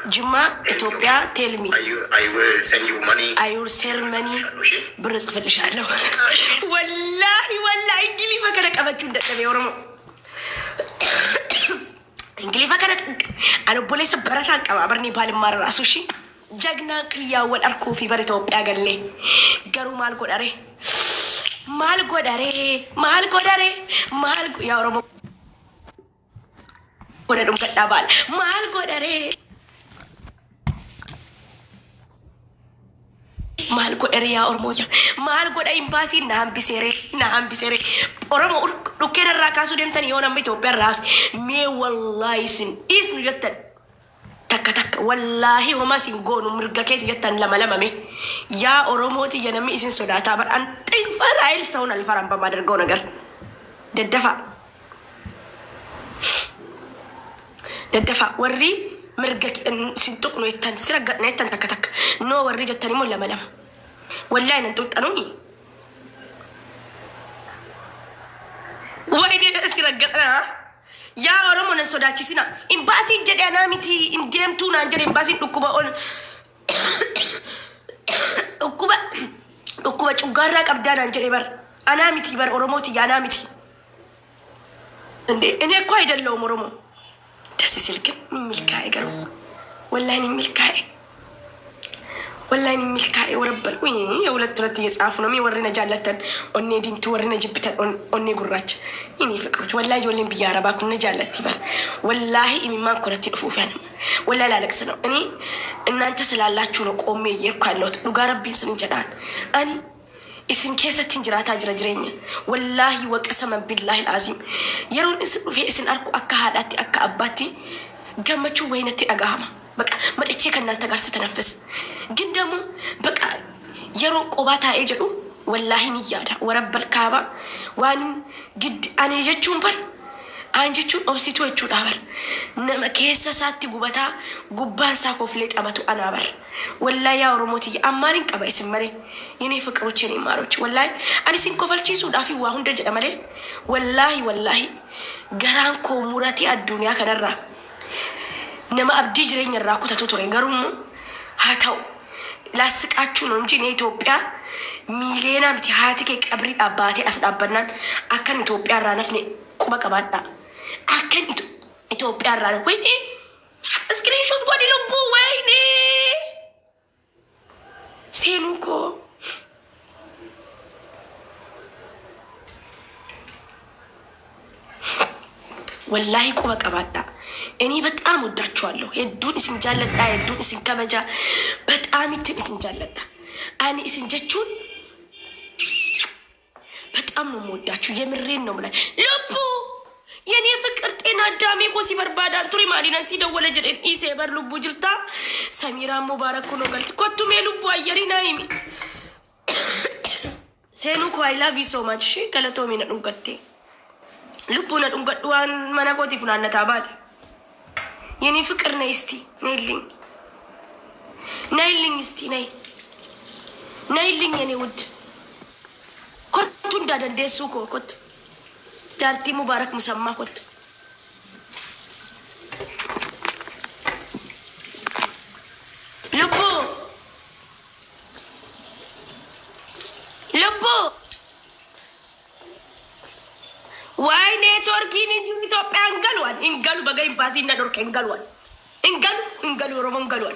Juma Ethiopia, tell me. I will send you money. I will send money. Brother Felishano. Wallahi, Ingili fakara kabachun da be oromo. Ingili fakara anu police barata kaba barni bal mar rasushi. Jagna kriya wal arku fi bar Ethiopia galle. Garu mal godare. Mal godare. Ya oromo. Kone dum kadda bal. Mal godare. Mahal ko area or moja. Mahal ko da imbasi na ambisere. Oromo ukena rakasu dem tani ona mito perra. Me wallahi sin isnu yatan. Tak. Wallahi homa sin gonu murga keti yatan lama me. Ya oromo ti yanami isin sodata bar an tin farail saun al faram pa madar gonagar. Daddafa warri مرجع سنتق نو يتن سرقة نيتن تك نو ورجع تاني مول لما والله أنتو تانوني وايد سرقة يا أرمون السوداتي سنا إن باسي جد أنا متي إن ديم تونا جد إن باسي نكوبا أون نكوبا شجرة أبدانا جد بار أنا متي بار أرموتي أنا متي إني كويد اللوم أرمو تسيسلك من ملكاي قالوا والله إني ملكاي ورب وين يا ولد ترتي يسعفنا مي ورينا جالتن أني دين تورينا جبتن أني قرّاج إني فكرت والله يقولين بيارا باكون جالتي بار والله إني ما كرتي أفوفان ولا لا لك سنة أني إن أنت سلالة شنوك أمي يبكالوت نقارب بيسن جدان أني اسم كيسة تنجرات أجرجريني والله وقسما بالله العظيم يرون اسم في اسم أركو أكا هالاتي أكا أباتي قام تشو وينتي أقاهما بقى ما تتشيك أن أنت قارس تنفس قدامو بقى يرون قباتها إجرو والله نيادا ورب الكعبة وان قد أنا جتشون بر أنا جتشون أو سيتو جتشون أبر نما كيسة ساتي قباتها قبان ساكو فليت أباتو أنا أبر والله يا رموتي أمارين كبا اسم مري يني فكروتشني ماروتش والله أنا سينكوفلتشي سودافي واهون دج أمالي والله غرانكو مراتي الدنيا كنرا نما أبدي جرين الراكو تتوتورين غرمو هاتاو لاسك أتشونو نجي نيتوبيا ميلينا بتي هاتيك أبري أباتي أسد أبنان أكن إتوبيا رانفني كوبا كباتا أكن إتوبيا رانف وين سكرين شوت قولي لبو ويني سينوكو والله كوبا كباتا اني بتام وداچوالو يدون اسم جالدا يدون اسم كبجا بتام يتم اسم جالدا اني اسم جچون በጣም ነው የምወዳችሁ የምሬን ነው ማለት ልቡ የኔ ፍቅር ጤና አዳሜ ኮሲ በርባዳል ቱሪ ማዲናን ሲደወለ ጀደን ኢሴበር ልቡ ጅርታ ሰሚራ ሙባረክ ነው ገልት ኮቱሜ ልቡ አየሪና ይሚ ሴኑ ኮ አይ ላቭ ዩ ሶ ማች ሺ ከለቶሚ ነው ገቴ ልቡ ነው ገድዋን መናቆቲ ፍናነታ ባቲ የኔ ፍቅር ነይ እስቲ ነይልኝ እስቲ ነይልኝ የኔ ውድ كنت دادن ديسو كنت جارتي مبارك مسمى كنت لبو واي نيتوركي نجو توبي انغلوان انغلو بغاي باسي ندورك انغلو رومو انغلو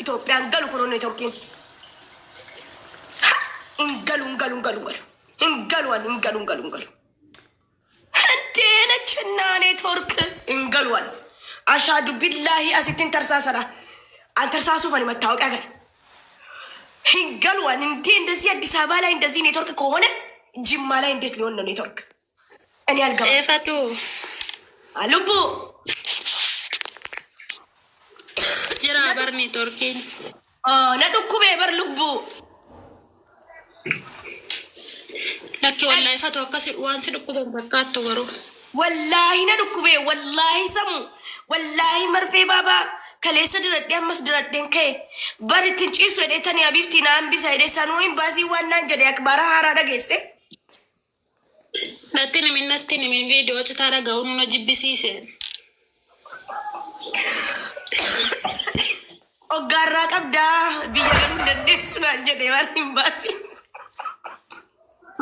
توبي انغلو كونو نيتوركي انقلوا هدينا تشناني تورك انقلوا أشهد بالله أستين ترساسرا أن ترساسو فاني متاوك أغر انقلوا انتين دزي الدسابة لا اندزي نيتورك كوهونة جمع لا اندت لون نيتورك أني ألقى فاتو ألوبو جرا بر نيتوركين ندوكو بيبر لبو لكن والله فاتو كسر وانسي دكوبة مبكاتو ورو والله ندكوبة والله سمو والله مرفي بابا كليسة دردين مس دردين كي بارتنشي سودتني أبيبتي نام بسايد سانوين بازي وانا جدي أكبارها هارا جيسي نتني من فيديو تتارا غاونو نجيب بسيسي Oggarraa qabdaa biyya galuu dandeessu naan jedhee waan hin baasin.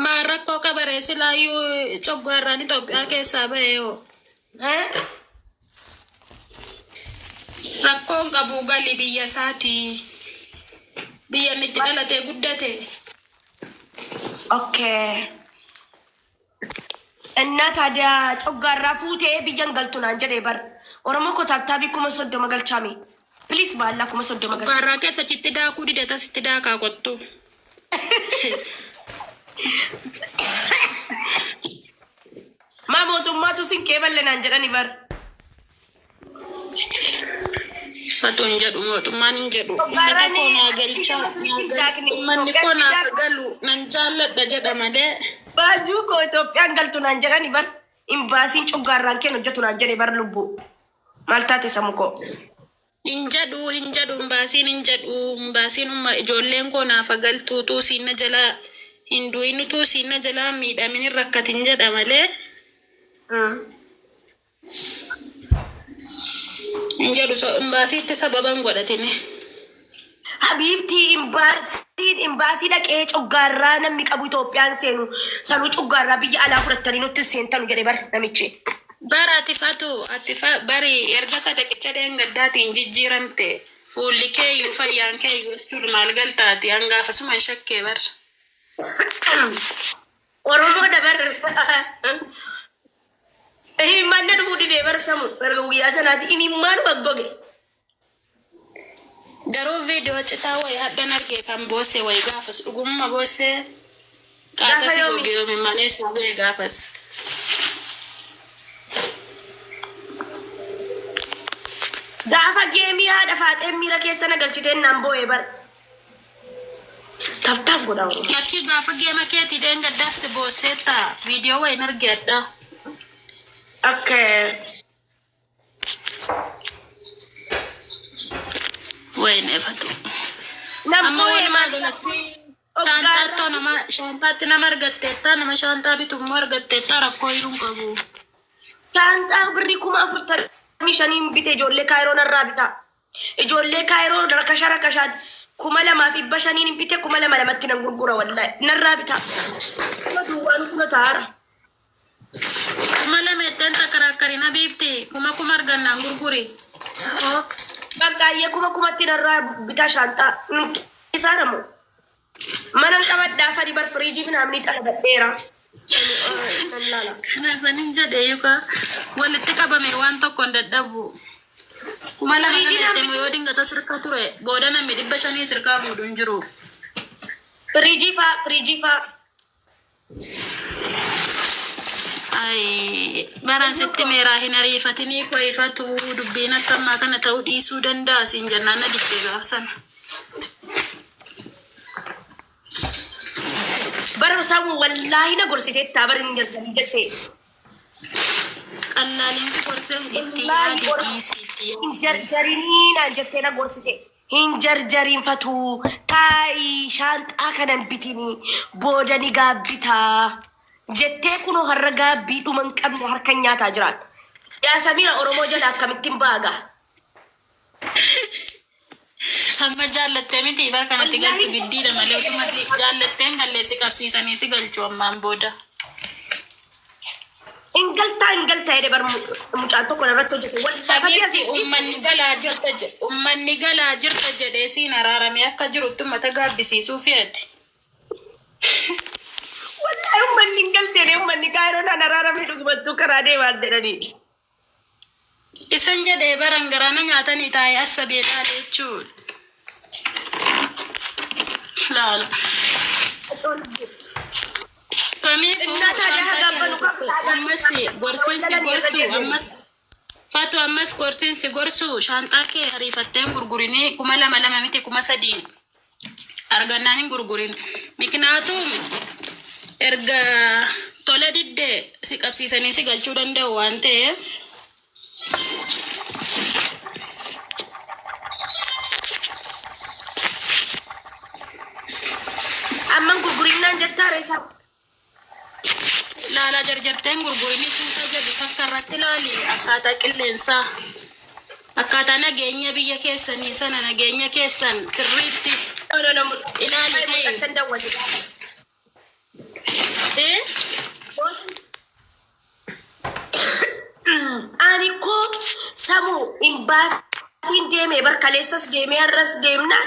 Maan rakkoo qabaree silaayyuu coggaarraan Itoophiyaa keessaa ba'ee hoo. Rakkoon qabu galii biyya isaatii. Biyya inni itti dhalatee guddate. Okay. እና ታዲያ ጮጋራ ፉቴ ብያን ገልቱናን ጀዴ በር ኦሮሞ ኮ ታብታቢ ኩመ ሶዶ መገልቻሚ ፕሊስ ባላ ኩመ ሶዶ መገል ጮጋራ ከሰ ጭትዳ ኩዲደታ ስትዳ ካቆጡ ማሞቱማቱ ሲንኬ በለናን ጀደኒ በር Fatun jedhu mootummaan hin jedhu uummata koonaa galchaa uummanni koonaa sagalu nan jaalladha jedha malee baajuu koo Itoophiyaan galtu naan jedhani bar imbaasiin coggaarraan kennu hojjetu naan jedhe bar lubbu maal taate samu koo hin jedhu imbaasiin ijoolleen koonaa fagaltuutuu siinna jalaa hin du'inutuu siinna jalaa miidhamin hin rakkatin jedha malee Injadu so imbasi itti sababan godhatine. Habibti imbasi dhaqee coggaarraa namni qabu Itoophiyaan seenu sanuu coggaarraa biyya alaa fudhatanii nutti seentanu jedhe bar namichi. Bara atifa bari erga sadaqicha deengaddaatiin jijjiiramte fuulli keeyyuu fayyaan keeyyuu jechuudha maal galtaati hangaafasuma shakkee bar. Oromoo dabar. Mana dulu di debar samu, bergaya sanati ini mana bagoge. Garo video cerita wai ada narke kan bose wai gafas, ugumma bose. Kata si goge memangnya sabe gafas. Dafa game ya, dafa mira kesana galciten nambo ebar. Tap godang. Nanti gafa game ke tidak enggak das bose ta video wai narke ada. Okay. Wait, never do. Nampo magalati. Tanta to nama shantaati nama argattetta nama shantaa bitu argattetta rakkoo hiruun qabu. Tanta birri kuma afurtan mishaniin bite ijoollee kaayiroo narraa bita. Ijoollee kaayiroo rakashaan kuma lamaa fi bashaniin bite kuma lamatti nan gurgura wallahi narraa bita. Kuma duwwaan kuma taara. Malam eten takarakarina bibti kuma arganna gurguri. Bagaya kuma tinarra bita shanta isaramu. Manan kamat dafa di bar friji namni ta daddera. Kenapa ninja deh yuka? Walitti qabame waan tokko dadhabu. Kuma lama kanatti mo yodin gata sirka ture. Booda namni dhibba shanii sirka buudun jiru. Friji fa. Ay, barang sitti merah hinari fatini ko ifatu dubbina kama kana ta'uu dhiisuu danda'a siin jannaan dikte gaafsan. Bara samu wallahi na gorsite tabarin jette. Qallaalin gorse itti yaadi dhiisiti. Jarjarini na jette na gorsite. Hinjarjarin fatu ta'i shantaa kanan bitini boodani gaabbita. Jettee kuno har'a gaabbii dhuman qabne harka nyaataa jiran. Yaa Samira Oromoo jala akkamittiin baaga? Amma jaallattee miti bara kanatti galtu giddiidha malee utumatti jaallatteen galleessi qabsiisanii si galchu ammaan booda. Ingaltaa jedhe bar mucaan tokko irratti hojjete. Fageetti ummanni galaa jirta jedhee siin araarame akka jirutti uummata gaabbisiisuu fe'ate. Wallahi ummanni galtee ummanni kaayiroo naan araarame dhugumattuu karaa deemaa jedhanii. Isan jedhee baran garaana nyaatanii taa'ee assa beedhaale jechuudha. Laala. Kamiifuu ammas gorsiinsi gorsu ammas Fatu ammas gorsiinsi gorsu shantaa kee hariifatteen gurgurinii 2,200 miti 3,000 argannaan hin gurgurin. Miknaatum erga tola didde si qabsiisanii si galchuu danda'u waan ta'eef amman gurgurinaan jettaa reefa. Laala jarjarteen gurgurinii suuta jedhu takka irratti laali akkaataa qilleensaa akkaataa nageenya biyya keessanii sana nageenya keessan sirriitti ilaali ta'e. Ani ko samu imbaasiin deemee barkaleessas deemee har'as deemna.